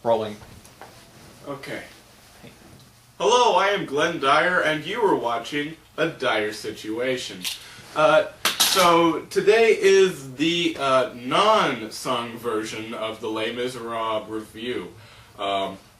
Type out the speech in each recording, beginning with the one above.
Rolling. Okay. Hello, I am Glenn Dyer, and you are watching a Dyer-Situation. So today is the non-sung version of the Les Miserables review.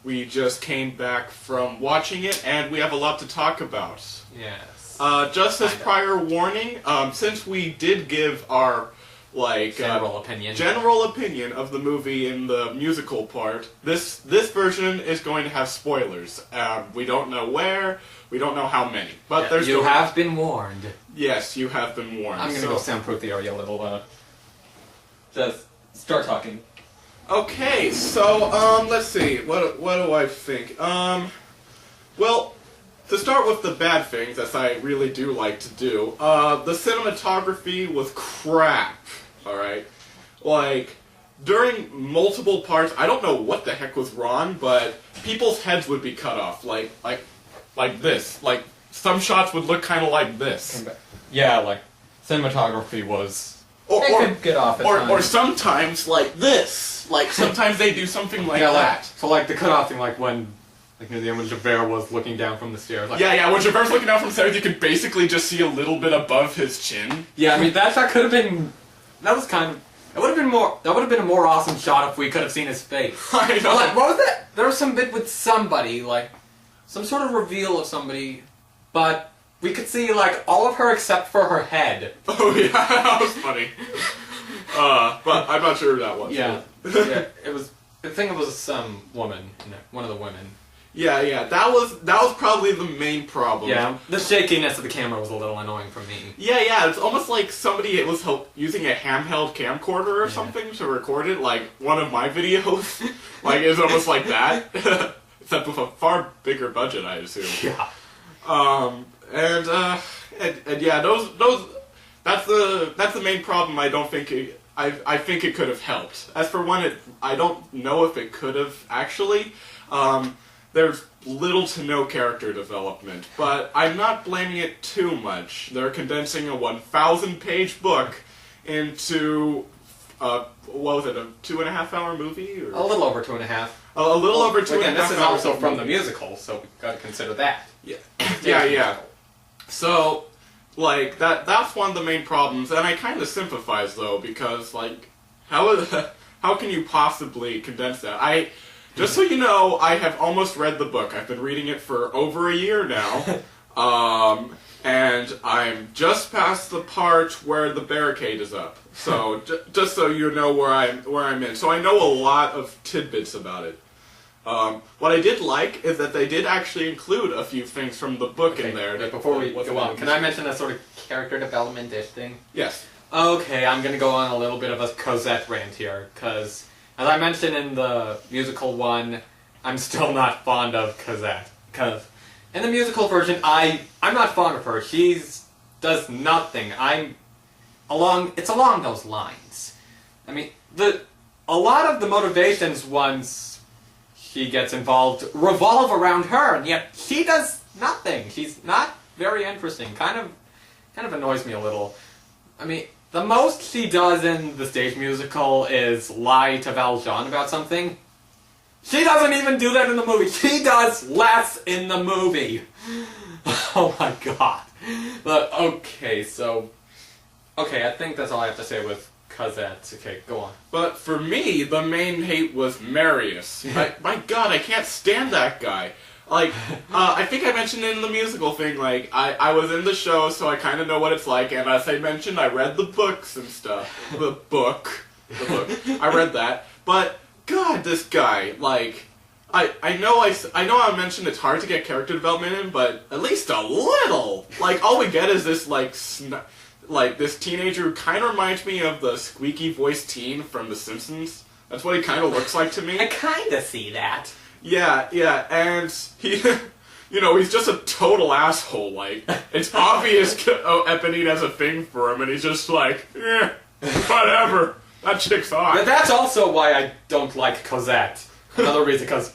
We just came back from watching it, and we have a lot to talk about. Yes. Just as prior warning, since we did give our general opinion of the movie in the musical part, this version is going to have spoilers. We don't know where, we don't know how many, but there's you have been warned. Yes, you have been warned. I'm gonna go soundproof the area a little. Just start talking. Okay, so let's see. What do I think? Well, to start with the bad things, as I really do like to do, the cinematography was crap. All right, like during multiple parts, I don't know what the heck was wrong, but people's heads would be cut off, like this. Like some shots would look kind of like this. Yeah, like cinematography was. Or get off at times. Or sometimes like this. Like sometimes they do something like that. So like the cutoff thing, like when. Like near the end when Javert was looking down from the stairs. Like, yeah, when Javert's looking down from the stairs, you could basically just see a little bit above his chin. Yeah, I mean that shot could have been. That was kind of. It would have been more. That would have been a more awesome shot if we could have seen his face. I know. Or like, what was that? There was some bit with somebody, like some sort of reveal of somebody, but we could see like all of her except for her head. Oh yeah, that was funny. But I'm not sure who that was. Yeah, yeah. It was. I think it was some woman. One of the women. Yeah, that was probably the main problem. Yeah, the shakiness of the camera was a little annoying for me. Yeah, it's almost like somebody was using a handheld camcorder or something to record it, like one of my videos. Like, it's almost like that. Except with a far bigger budget, I assume. Yeah. And yeah, that's the main problem. I don't think I think it could have helped. As for one, I don't know if it could have actually. There's little to no character development, but I'm not blaming it too much. They're condensing a 1,000-page book into, what was it, a 2.5-hour movie? Or? A little over 2.5. A little over 2.5 hours. Again, this is also from the musical, so we've got to consider that. Yeah. Yeah. So, like, that's one of the main problems, and I kind of sympathize, though, because, like, how can you possibly condense that? Just so you know, I have almost read the book. I've been reading it for over a year now. And I'm just past the part where the barricade is up. So, just so you know where I'm in. So I know a lot of tidbits about it. What I did like is that they did actually include a few things from the book in there. Before we go on, can I mention a sort of character development-ish thing? Yes. Okay, I'm going to go on a little bit of a Cosette rant here, because... As I mentioned in the musical one, I'm still not fond of Cosette. Because in the musical version, I'm not fond of her. She does nothing. It's along those lines. I mean, a lot of the motivations once she gets involved revolve around her, and yet she does nothing. She's not very interesting. Kind of annoys me a little. I mean... The most she does in the stage musical is lie to Valjean about something. She doesn't even do that in the movie. She does less in the movie. Oh my god. But, okay, I think that's all I have to say with Cosette. Okay, go on. But for me, the main hate was Marius. My god, I can't stand that guy. Like, I think I mentioned in the musical thing, like, I was in the show, so I kind of know what it's like, and as I mentioned, I read the books and stuff. The book. I read that. But, god, this guy, like, I know I mentioned it's hard to get character development in, but at least a little! Like, all we get is this, like, this teenager who kind of reminds me of the squeaky-voiced teen from The Simpsons. That's what he kind of looks like to me. I kind of see that. Yeah, and he, he's just a total asshole, like, it's obvious Eponine has a thing for him, and he's just like, whatever, that chick's hot. But that's also why I don't like Cosette. Another reason, because,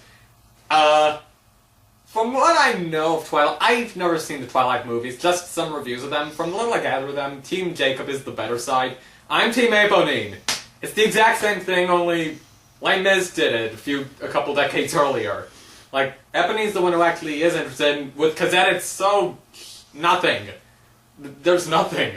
from what I know of Twilight, I've never seen the Twilight movies, just some reviews of them. From the little I gather of them, Team Jacob is the better side. I'm Team Eponine. It's the exact same thing, only Les Mis did it a couple decades earlier. Like, Epony's the one who actually is interested, and with Cosette it's so... nothing. There's nothing.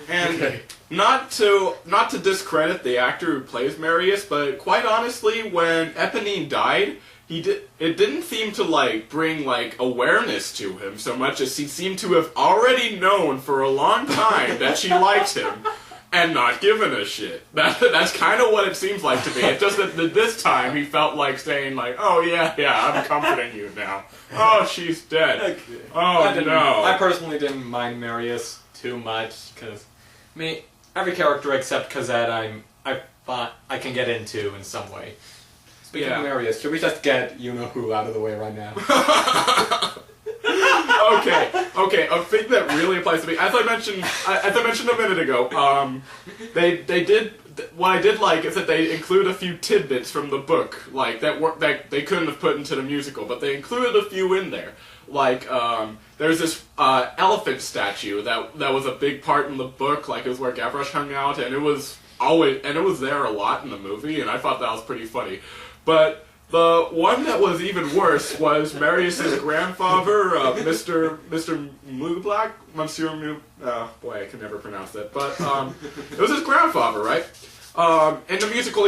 And Okay. not to discredit the actor who plays Marius, but quite honestly, when Eponine died, it didn't seem to like bring like awareness to him so much as he seemed to have already known for a long time that she liked him and not given a shit. That's kind of what it seems like to me. It's just that this time he felt like saying like, "Oh yeah, I'm comforting you now. Oh, she's dead. Okay. Oh no." I personally didn't mind Marius too much, because, I mean, every character except Cosette I thought I can get into in some way. Speaking of Marius, should we just get you-know-who out of the way right now? Okay. A thing that really applies to me, as I mentioned a minute ago, they did. What I did like is that they include a few tidbits from the book, like that they couldn't have put into the musical, but they included a few in there. Like, there's this elephant statue that was a big part in the book. Like, it was where Gavroche hung out, and it was there a lot in the movie, and I thought that was pretty funny. But the one that was even worse was Marius's grandfather, Mr. Moublac, Monsieur Moublac. Boy, I can never pronounce that. But it was his grandfather, right? In the musical,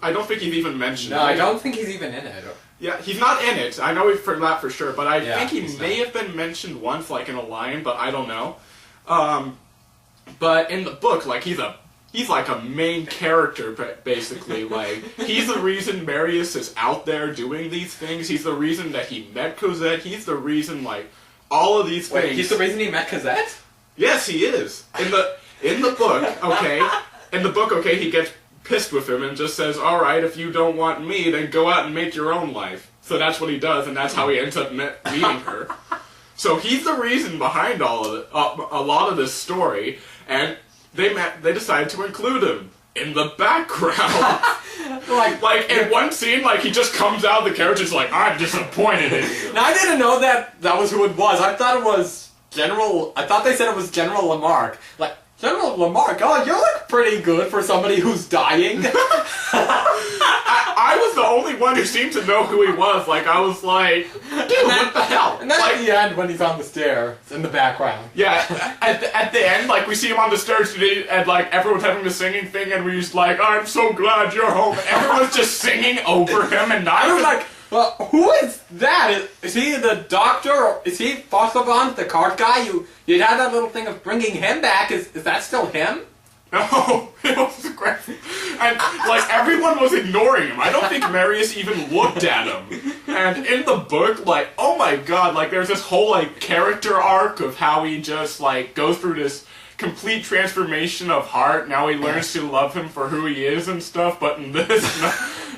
I don't think he's even mentioned. No, I don't think he's even in it. Yeah, he's not in it. I know for that for sure, but I think he may have been mentioned once, like in a line, but I don't know. But in the book, like he's like a main character, basically. Like, he's the reason Marius is out there doing these things. He's the reason that he met Cosette. He's the reason, like, all of these things. Wait, he's the reason he met Cosette? Yes, he is. In the book, okay. In the book, okay, he gets pissed with him and just says, "All right, if you don't want me, then go out and make your own life." So that's what he does, and that's how he ends up meeting her. So he's the reason behind all of it, a lot of this story, and they decided to include him in the background. like in one scene, like he just comes out of the carriage, is like, "I'm disappointed in you." Now, I didn't know that was who it was. I thought it was General. I thought they said it was General Lamarck. Like, General Lamarck, oh, you look pretty good for somebody who's dying. I was the only one who seemed to know who he was. Like, I was like, dude, what the hell? And then like, at the end, when he's on the stair, it's in the background. Yeah, at the end, like, we see him on the stairs today, and, like, everyone's having the singing thing, and we're just like, "I'm so glad you're home." And everyone's just singing over him, and not I was even... like, well, who is that? Is he the doctor? Or is he Fossilbond, the cart guy? You had that little thing of bringing him back. Is that still him? No, it was great. And, like, everyone was ignoring him. I don't think Marius even looked at him. And in the book, like, oh my god, like, there's this whole, like, character arc of how he just, like, goes through this complete transformation of heart. Now he learns to love him for who he is and stuff, but in this,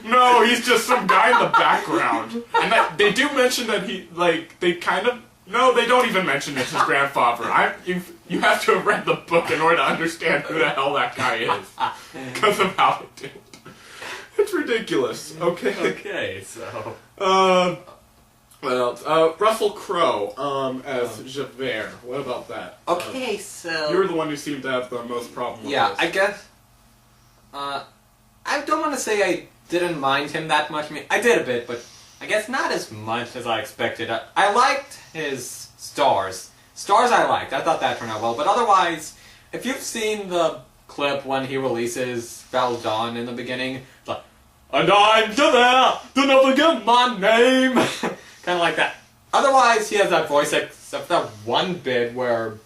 no, he's just some guy in the background. And they do mention that he, like, they kind of... No, they don't even mention it's his grandfather. You have to have read the book in order to understand who the hell that guy is. Because of how they did it. It's ridiculous. Okay. Okay, so... What else? Russell Crowe, as Javert. What about that? Okay, so... You're the one who seemed to have the most problem with Yeah, this. I guess... I don't want to say I didn't mind him that much. I mean, I did a bit, but I guess not as much as I expected. I liked his stars. Stars I liked. I thought that turned out well. But otherwise, if you've seen the clip when he releases Valjean in the beginning, it's like, "And I'm Javert, do not forget my name." Kind of like that. Otherwise, he has that voice, except that one bit where,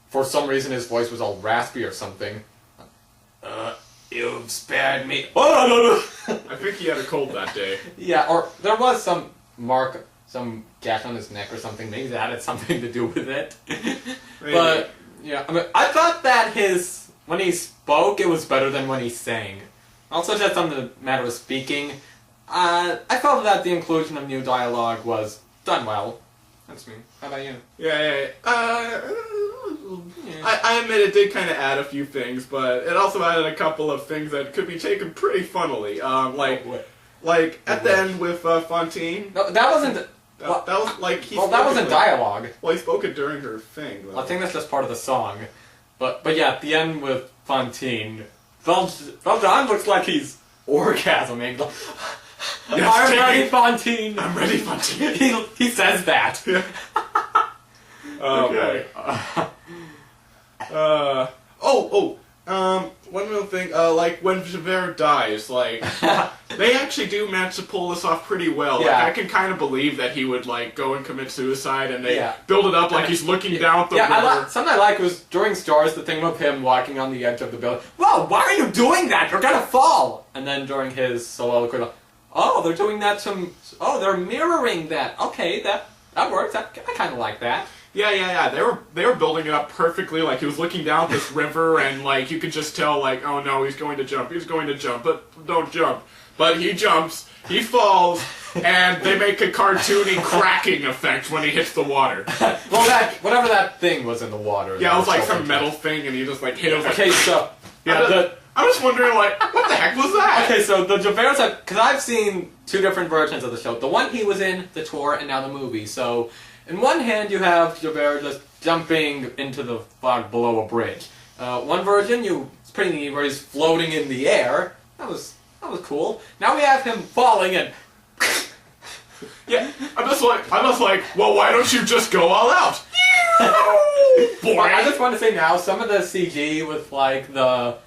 for some reason, his voice was all raspy or something. You've spared me. I think he had a cold that day. Yeah, or there was some gash on his neck or something. Maybe that had something to do with it. But, yeah, I mean, I thought that when he spoke, it was better than when he sang. Also, just on the matter of speaking, I felt that the inclusion of new dialogue was done well. That's me. How about you? Yeah. I admit it did kind of add a few things, but it also added a couple of things that could be taken pretty funnily. Like at the end with Fantine. No, that wasn't. That was like he. Well, that wasn't dialogue. Well, he spoke it during her thing. Though. I think that's just part of the song. But yeah, at the end with Fantine, Valjean looks like he's orgasming. Yes, I'm ready, Fontaine. I'm ready, Fontaine. He says that. Yeah. Oh Okay. boy. One little thing, like when Javert dies, like, they actually do manage to pull this off pretty well. Yeah. Like, I can kind of believe that he would, like, go and commit suicide, and they Yeah. build it up like he's looking down the river. Something I like was during Stars, the thing with him walking on the edge of the building. Whoa, why are you doing that? You're gonna fall! And then during his soliloquy, oh, they're doing that they're mirroring that. Okay, that works. I kind of like that. Yeah. They were building it up perfectly. Like he was looking down this river, and like you could just tell, like, oh no, he's going to jump, but don't jump. But he jumps, he falls, and they make a cartoony cracking effect when he hits the water. Well, whatever that thing was in the water. Yeah, it was like some metal thing, and he just like hit him. Okay, so I'm just wondering, like, what the heck was that? Okay, so the Javert side, because I've seen two different versions of the show. The one he was in, the tour, and now the movie. So, in one hand, you have Javert just jumping into the fog below a bridge. One version, it's pretty neat, where he's floating in the air. That was cool. Now we have him falling and. Yeah, I'm just like, well, why don't you just go all out? Boy. I just want to say now, some of the CG with like the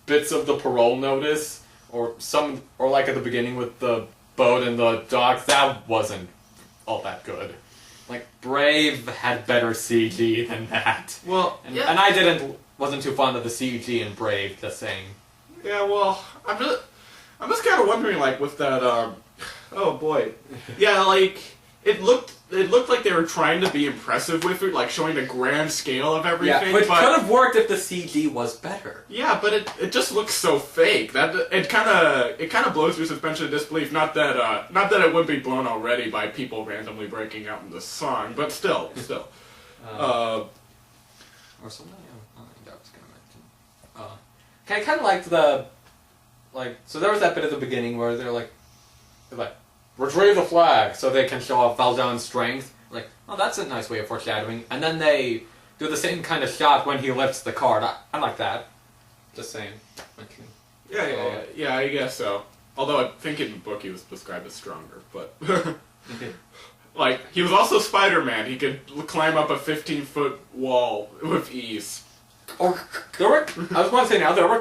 bits of the parole notice, or like at the beginning with the boat and the docks, that wasn't all that good. Like Brave had better CG than that. Well, and I wasn't too fond of the CG in Brave. Just saying. Yeah, well, I'm just kind of wondering, like, with that, oh boy, yeah, like it looked like they were trying to be impressive with it, like showing the grand scale of everything. Yeah, which could have worked if the CG was better. Yeah, but it just looks so fake that it kind of blows your suspension of disbelief. Not that it would be blown already by people randomly breaking out in the song, but still. Or something I was gonna mention. Okay, I kind of liked so there was that bit at the beginning where they're like retrieve the flag so they can show off Valjean's strength. Like, oh, that's a nice way of foreshadowing. And then they do the same kind of shot when he lifts the card. I like that. Just saying. Okay. Yeah, I guess so. Although I think in the book he was described as stronger, but like he was also Spider-Man. He could climb up a 15-foot wall with ease. I was going to say now there were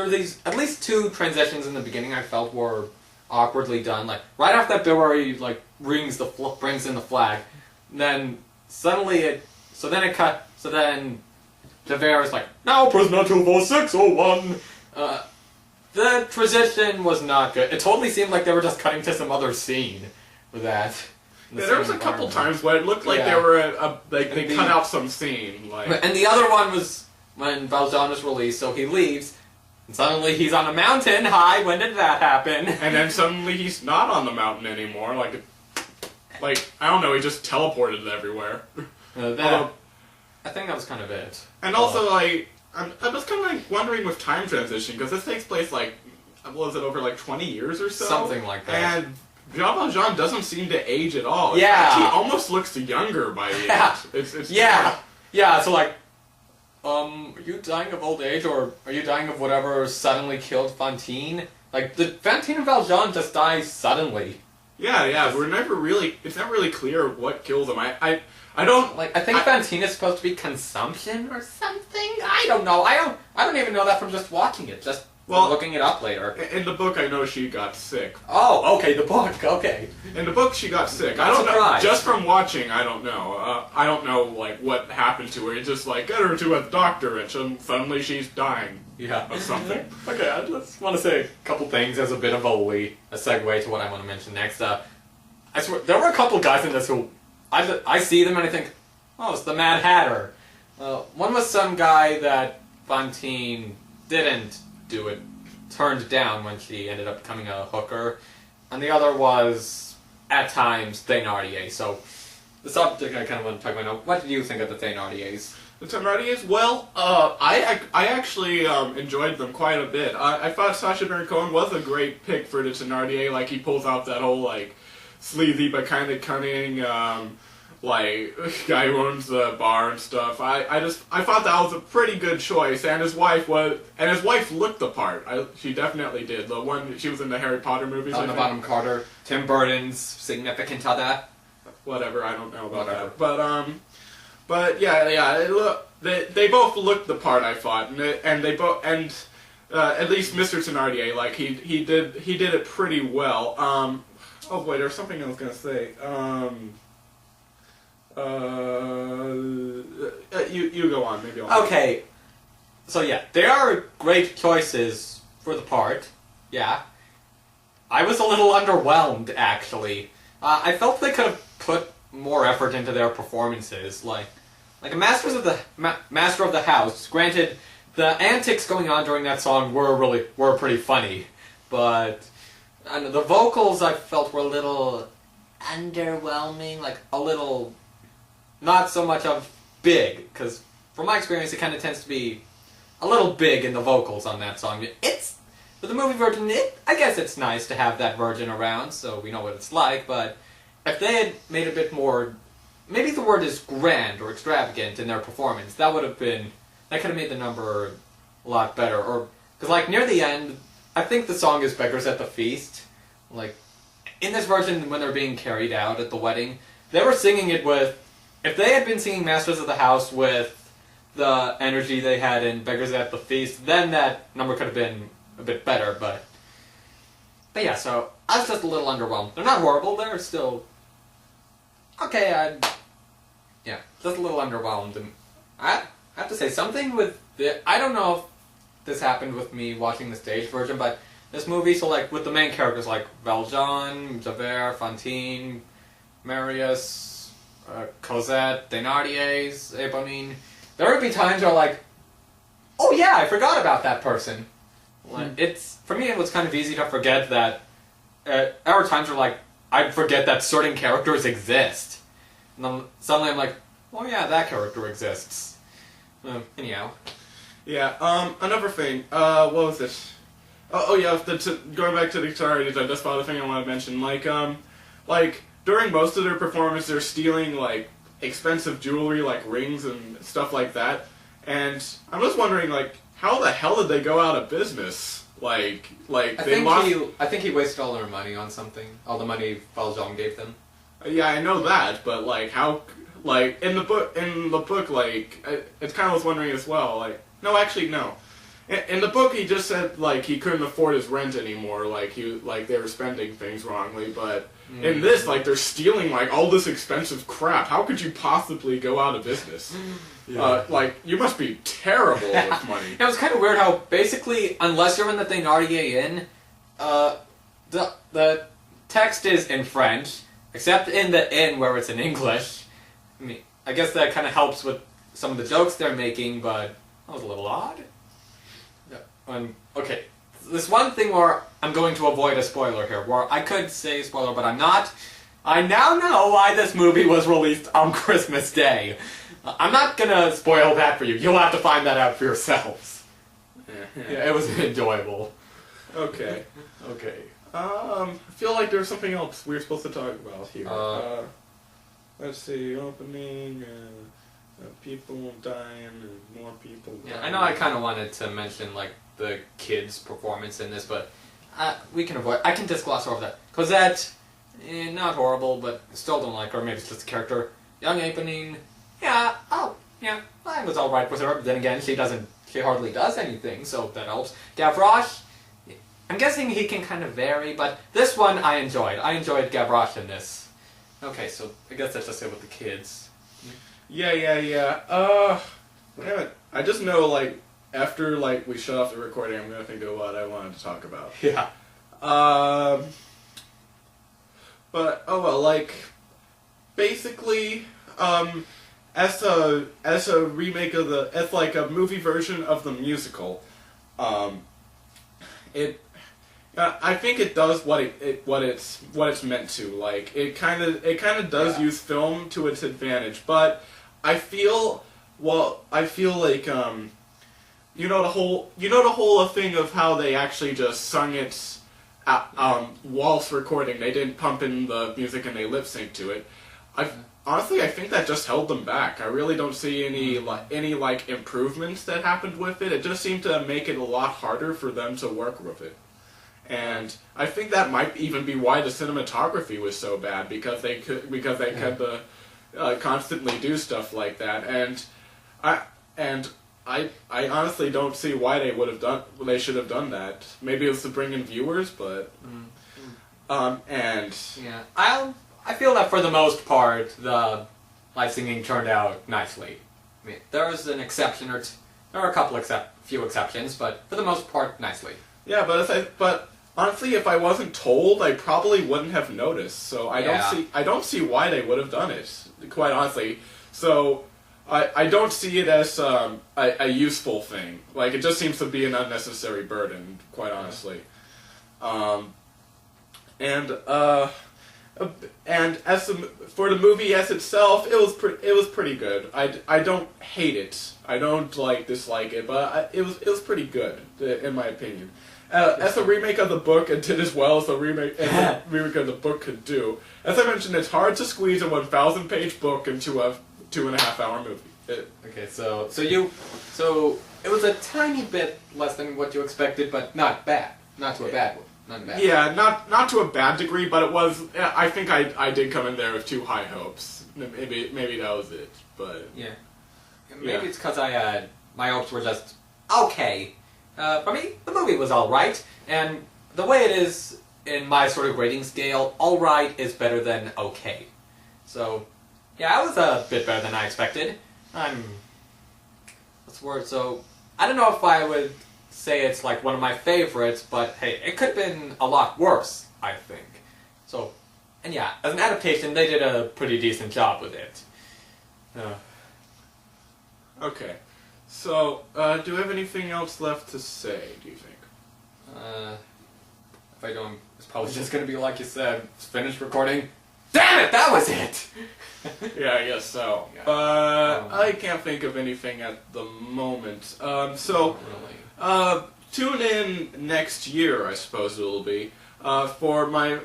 these at least two transitions in the beginning I felt were awkwardly done. Like right after that bit where he like brings in the flag, and then suddenly then Javert is like, now prisoner 24601. The transition was not good. It totally seemed like they were just cutting to some other scene with that. Yeah, there was a couple times where it looked like they were they cut out some scene. Like, and the other one was when Valjean is released, so he leaves. And suddenly he's on a mountain high. When did that happen? And then suddenly he's not on the mountain anymore. Like I don't know. He just teleported everywhere. I think that was kind of it. And also, like, I'm just kind of like wondering with time transition, because this takes place like, was it over like 20 years or so? Something like that. And Jean Valjean doesn't seem to age at all. Yeah. He actually almost looks younger by the age. It's yeah. So like. Are you dying of old age, or are you dying of whatever suddenly killed Fantine? Like, Fantine and Valjean just die suddenly. Yeah, it's never really clear what kills them. I don't... Like, I think Fantine is supposed to be consumption or something? I don't know. I don't even know that from just watching it, just looking it up later. In the book, I know she got sick. Oh, okay, the book, okay. In the book, she got sick. I don't know. Just from watching, I don't know. I don't know, like, what happened to her. It's just like, get her to a doctor, and suddenly she's dying. Yeah. Of something. Okay, I just want to say a couple things as a bit of a segue to what I want to mention next. I swear, there were a couple guys in this who, I see them and I think, oh, it's the Mad Hatter. One was some guy that Fantine didn't do it, turned down when she ended up becoming a hooker, and the other was, at times, Thénardier. So, the subject I kind of want to talk about now, what did you think of the Thénardiers? The Thénardiers? Well, I actually enjoyed them quite a bit. I thought Sacha Baron Cohen was a great pick for the Thénardier. Like, he pulls out that whole, like, sleazy but kind of cunning, like guy who owns the bar and stuff. I thought that was a pretty good choice, and his wife looked the part. She definitely did. The one she was in the Harry Potter movies. Helena Bonham Carter, Tim Burton's significant other. Whatever, I don't know about that. But yeah, they both looked the part, I thought, and they both at least Mr. Thenardier, like he did it pretty well. Oh boy, there's something I was gonna say. You go on, maybe I'll... Okay, so yeah, they are great choices for the part, yeah. I was a little underwhelmed, actually. I felt they could have put more effort into their performances, like a Master of the House. Granted, the antics going on during that song were pretty funny, but the vocals I felt were a little underwhelming, like a little... Not so much of big, because from my experience it kind of tends to be a little big in the vocals on that song. For the movie version, I guess it's nice to have that version around, so we know what it's like, but if they had made a bit more, maybe the word is grand or extravagant in their performance, that could have made the number a lot better. Or, because like near the end, I think the song is Beggars at the Feast. Like, in this version, when they're being carried out at the wedding, they were singing it with... If they had been singing Masters of the House with the energy they had in Beggars at the Feast, then that number could have been a bit better, but yeah, so I was just a little underwhelmed. They're not horrible, they're still... Okay, just a little underwhelmed. And I have to say, something with I don't know if this happened with me watching the stage version, but this movie, so like, with the main characters like Valjean, Javert, Fantine, Marius... Cosette, Thénardier's, Eponine. There would be times where like, oh yeah, I forgot about that person. Like, for me, it was kind of easy to forget that. There were times where like, I'd forget that certain characters exist. And then suddenly I'm like, oh yeah, that character exists. Anyhow. Yeah, another thing, what was this? Oh yeah, going back to the guitarities, I just thought of a thing I want to mention. Like, during most of their performance, they're stealing, like, expensive jewelry, like rings and stuff like that. And I'm just wondering, like, how the hell did they go out of business? I think he wasted all their money on something. All the money Valjean gave them. Yeah, I know that, but, like, how... Like, in the book, like, it's kind of was wondering as well, like... No, actually, no. In the book, he just said, like, he couldn't afford his rent anymore, like, they were spending things wrongly, but... In this, like, they're stealing, like, all this expensive crap. How could you possibly go out of business? Yeah. Like, you must be terrible with money. It was kind of weird how, basically, unless you're in the Thénardier Inn, the text is in French, except in the inn where it's in English. I mean, I guess that kind of helps with some of the jokes they're making, but that was a little odd. Okay. This one thing where I'm going to avoid a spoiler here, where I could say spoiler, but I'm not. I now know why this movie was released on Christmas Day. I'm not gonna spoil that for you. You'll have to find that out for yourselves. Yeah, it was enjoyable. Okay. Okay. I feel like there's something else we were supposed to talk about here. Let's see, opening, people dying, and more people dying. Yeah, I know I kind of wanted to mention, like, the kids' performance in this, but we can avoid... I can just gloss over that. Cosette, not horrible, but still don't like her. Maybe it's just a character. Young Eponine, yeah, I was alright with her, but then again, she hardly does anything, so that helps. Gavroche, I'm guessing he can kind of vary, but this one I enjoyed. I enjoyed Gavroche in this. Okay, so I guess that's just it with the kids. Yeah. Damn it. I just know, like, after, like, we shut off the recording, I'm gonna think of what I wanted to talk about. Yeah. But, oh well, like, basically, as a remake of as like a movie version of the musical, I think it does what it's meant to. Like, it kind of does use film to its advantage, but I feel like you know the whole thing of how they actually just sung it whilst recording. They didn't pump in the music and they lip sync to it. Honestly, I think that just held them back. I really don't see any improvements that happened with it. It just seemed to make it a lot harder for them to work with it. And I think that might even be why the cinematography was so bad, because they had to constantly do stuff like that. And I honestly don't see why they should have done that. Maybe it was to bring in viewers, but I feel that for the most part, the live singing turned out nicely. I mean, there was an exception or there are a few exceptions, but for the most part, nicely. Yeah, but honestly, if I wasn't told, I probably wouldn't have noticed. So I don't see why they would have done it. Quite honestly, so I don't see it as a useful thing. Like, it just seems to be an unnecessary burden. Quite honestly, and for the movie as itself, it was pretty good. I don't hate it. I don't dislike it, but it was pretty good in my opinion. As a remake of the book, it did as well as the remake of the book could do. As I mentioned, it's hard to squeeze a 1,000-page book into a 2.5-hour movie. Okay, so it was a tiny bit less than what you expected, but not bad. Not to a bad one. Not bad. Yeah, not to a bad degree, but it was. I think I did come in there with too high hopes. Maybe that was it, but yeah. Maybe it's because my hopes were just okay. For me, the movie was alright, and the way it is in my sort of grading scale, alright is better than okay. So, yeah, I was a bit better than I expected. What's the word? So, I don't know if I would say it's like one of my favorites, but hey, it could have been a lot worse, I think. So, and yeah, as an adaptation, they did a pretty decent job with it. Okay. So, do we have anything else left to say, do you think? If I don't, it's probably just gonna be like you said, finished recording. Damn it, that was it! Yeah, I guess so. Yeah. I can't think of anything at the moment. Really. Tune in next year, I suppose it will be, for my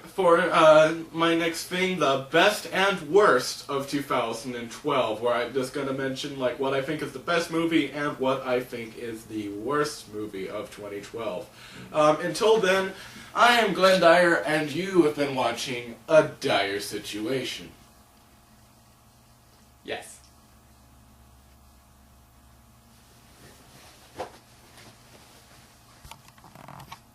next thing, the best and worst of 2012, where I'm just going to mention like what I think is the best movie and what I think is the worst movie of 2012. Until then, I am Glenn Dyer, and you have been watching A Dire Situation. Yes.